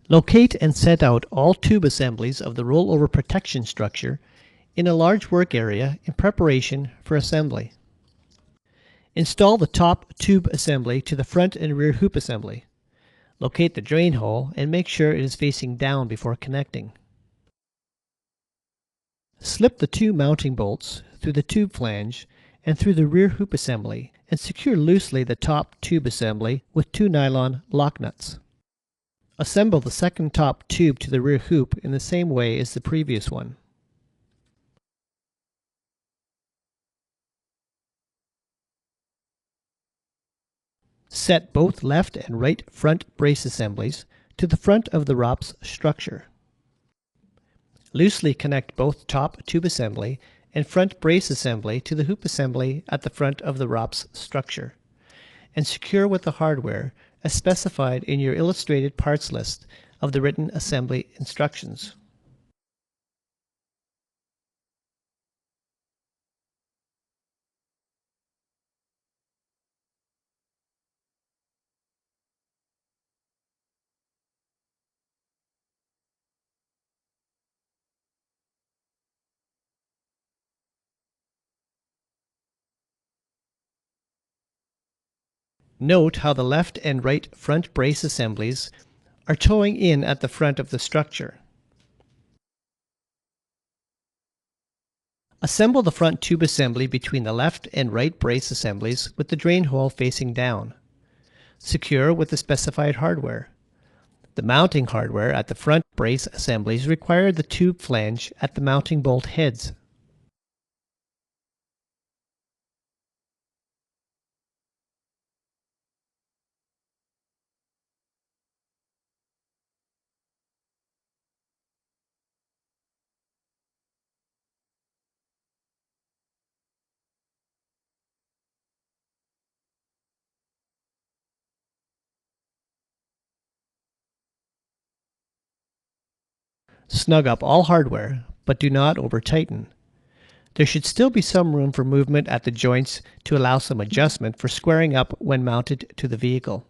Locate and set out all tube assemblies of the rollover protection structure in a large work area in preparation for assembly. Install the top tube assembly to the front and rear hoop assembly. Locate the drain hole and make sure it is facing down before connecting. Slip the two mounting bolts through the tube flange and through the rear hoop assembly and secure loosely the top tube assembly with two nylon lock nuts. Assemble the second top tube to the rear hoop in the same way as the previous one. Set both left and right front brace assemblies to the front of the ROPS structure. Loosely connect both top tube assembly and front brace assembly to the hoop assembly at the front of the ROPS structure, and secure with the hardware as specified in your illustrated parts list of the written assembly instructions. Note how the left and right front brace assemblies are toeing in at the front of the structure. Assemble the front tube assembly between the left and right brace assemblies with the drain hole facing down. Secure with the specified hardware. The mounting hardware at the front brace assemblies require the tube flange at the mounting bolt heads. Snug up all hardware, but do not over-tighten. There should still be some room for movement at the joints to allow some adjustment for squaring up when mounted to the vehicle.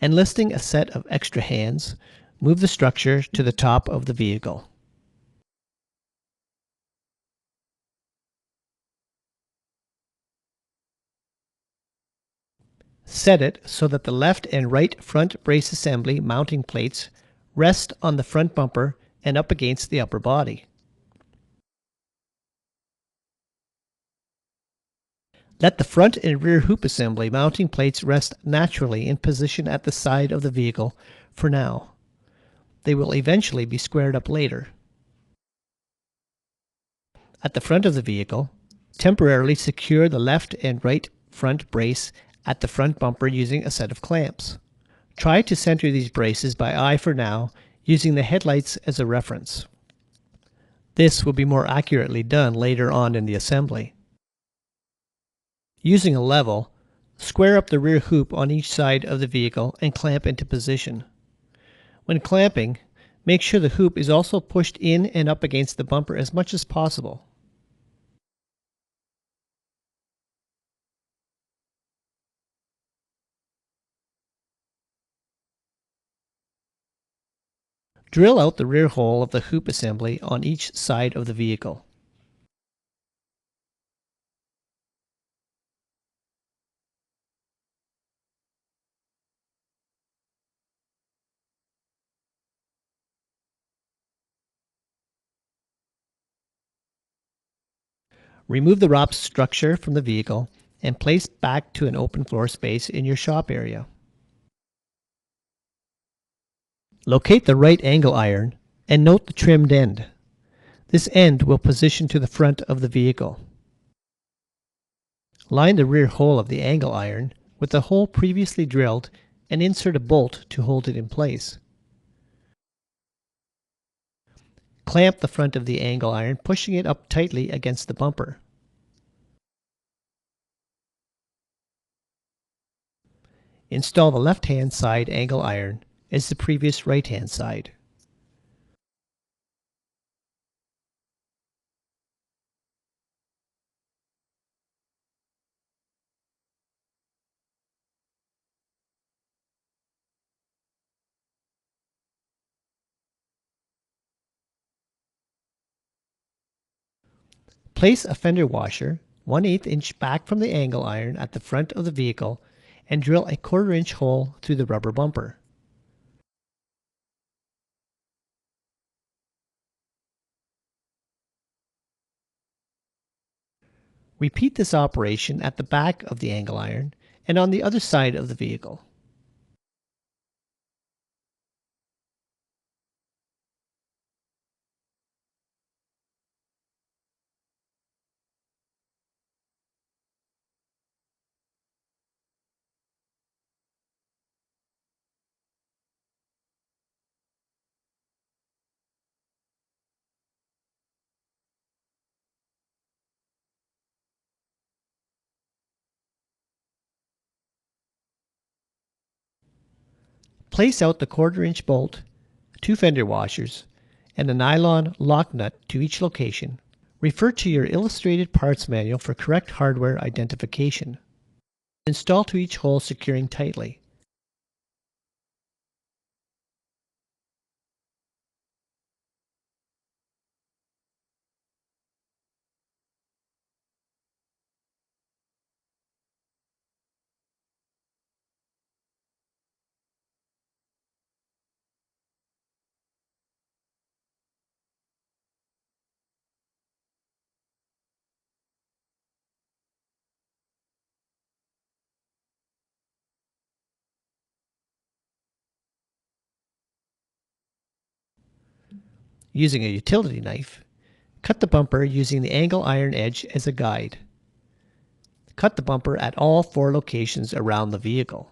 Enlisting a set of extra hands, move the structure to the top of the vehicle. Set it so that the left and right front brace assembly mounting plates rest on the front bumper and up against the upper body. Let the front and rear hoop assembly mounting plates rest naturally in position at the side of the vehicle for now. They will eventually be squared up later. At the front of the vehicle, temporarily secure the left and right front brace at the front bumper using a set of clamps. Try to center these braces by eye for now, using the headlights as a reference. This will be more accurately done later on in the assembly. Using a level, square up the rear hoop on each side of the vehicle and clamp into position. When clamping, make sure the hoop is also pushed in and up against the bumper as much as possible. Drill out the rear hole of the hoop assembly on each side of the vehicle. Remove the ROPS structure from the vehicle and place back to an open floor space in your shop area. Locate the right angle iron and note the trimmed end. This end will position to the front of the vehicle. Line the rear hole of the angle iron with the hole previously drilled and insert a bolt to hold it in place. Clamp the front of the angle iron, pushing it up tightly against the bumper. Install the left-hand side angle iron as the previous right-hand side. Place a fender washer 1/8 inch back from the angle iron at the front of the vehicle and drill a 1/4 inch hole through the rubber bumper. Repeat this operation at the back of the angle iron and on the other side of the vehicle. Place out the 1/4 inch bolt, 2 fender washers, and a nylon lock nut to each location. Refer to your illustrated parts manual for correct hardware identification. Install to each hole, securing tightly. Using a utility knife, cut the bumper using the angle iron edge as a guide. Cut the bumper at all 4 locations around the vehicle.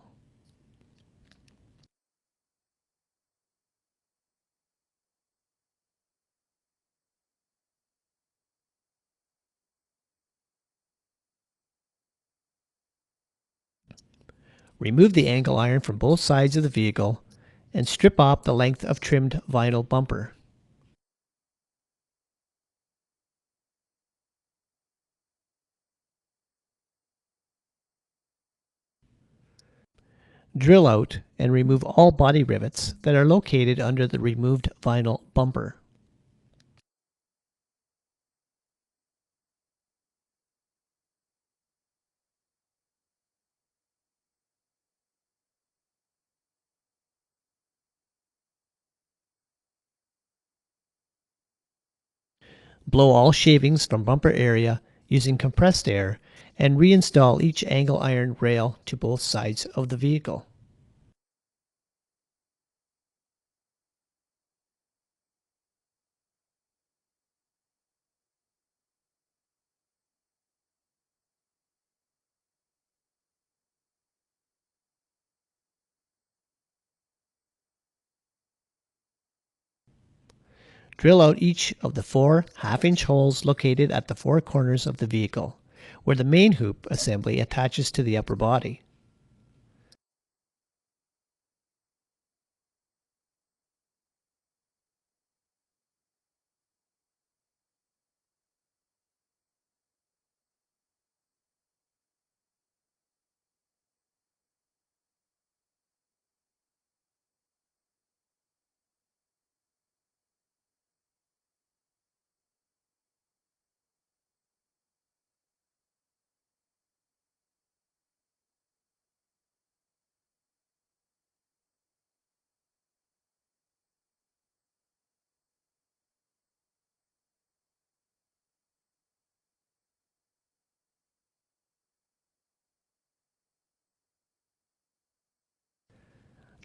Remove the angle iron from both sides of the vehicle and strip off the length of trimmed vinyl bumper. Drill out and remove all body rivets that are located under the removed vinyl bumper. Blow all shavings from bumper area using compressed air and reinstall each angle iron rail to both sides of the vehicle. Drill out each of the 4 1/2-inch holes located at the 4 corners of the vehicle, where the main hoop assembly attaches to the upper body.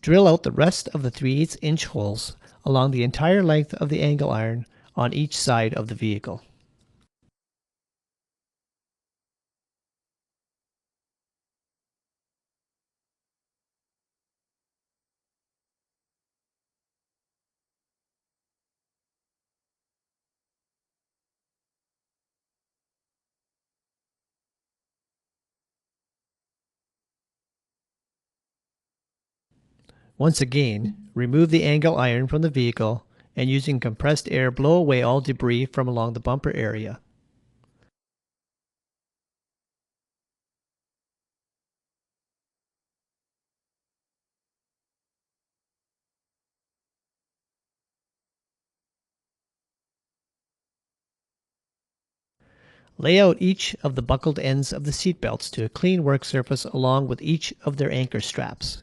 Drill out the rest of the 3/8 inch holes along the entire length of the angle iron on each side of the vehicle. Once again, remove the angle iron from the vehicle and using compressed air blow away all debris from along the bumper area. Lay out each of the buckled ends of the seat belts to a clean work surface along with each of their anchor straps.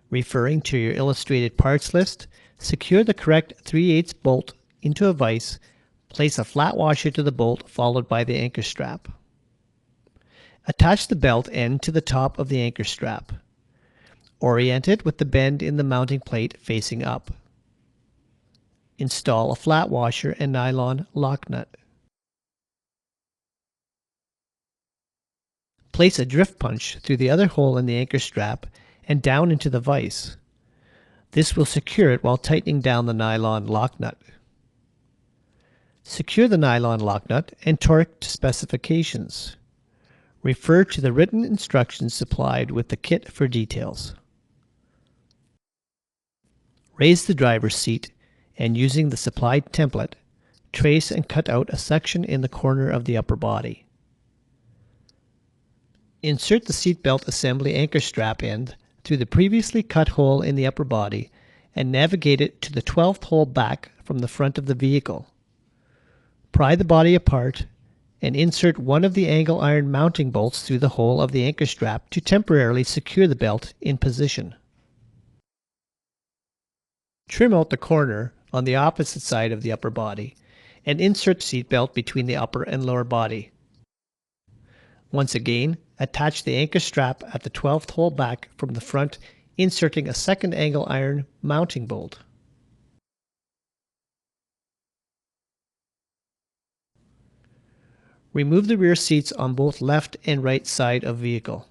Referring to your illustrated parts list, secure the correct 3/8 bolt into a vise, place a flat washer to the bolt followed by the anchor strap. Attach the belt end to the top of the anchor strap. Orient it with the bend in the mounting plate facing up. Install a flat washer and nylon lock nut. Place a drift punch through the other hole in the anchor strap and down into the vise. This will secure it while tightening down the nylon lock nut. Secure the nylon lock nut and torque to specifications. Refer to the written instructions supplied with the kit for details. Raise the driver's seat and using the supplied template, trace and cut out a section in the corner of the upper body. Insert the seatbelt assembly anchor strap end through the previously cut hole in the upper body and navigate it to the 12th hole back from the front of the vehicle. Pry the body apart and insert one of the angle iron mounting bolts through the hole of the anchor strap to temporarily secure the belt in position. Trim out the corner on the opposite side of the upper body and insert the seatbelt between the upper and lower body. Once again, attach the anchor strap at the 12th hole back from the front, inserting a second angle iron mounting bolt. Remove the rear seats on both left and right side of vehicle.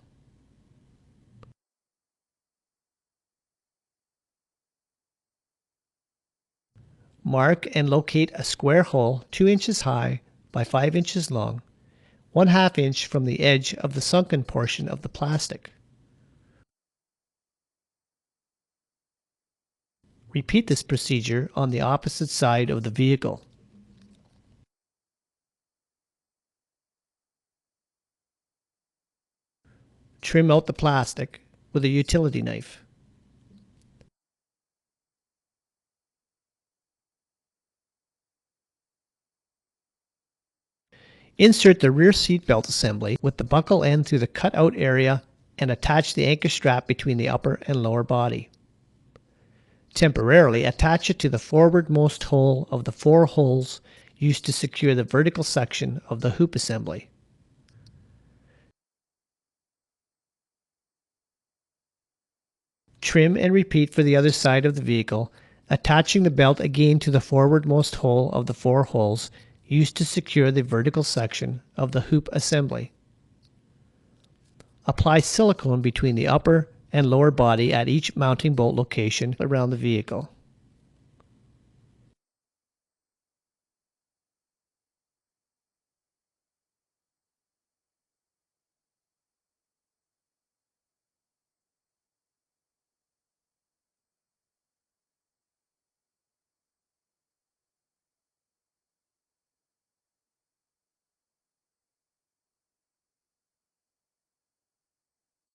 Mark and locate a square hole 2 inches high by 5 inches long, 1/2 inch from the edge of the sunken portion of the plastic. Repeat this procedure on the opposite side of the vehicle. Trim out the plastic with a utility knife. Insert the rear seat belt assembly with the buckle end through the cut-out area and attach the anchor strap between the upper and lower body. Temporarily attach it to the forwardmost hole of the 4 holes used to secure the vertical section of the hoop assembly. Trim and repeat for the other side of the vehicle, attaching the belt again to the forwardmost hole of the 4 holes used to secure the vertical section of the hoop assembly. Apply silicone between the upper and lower body at each mounting bolt location around the vehicle.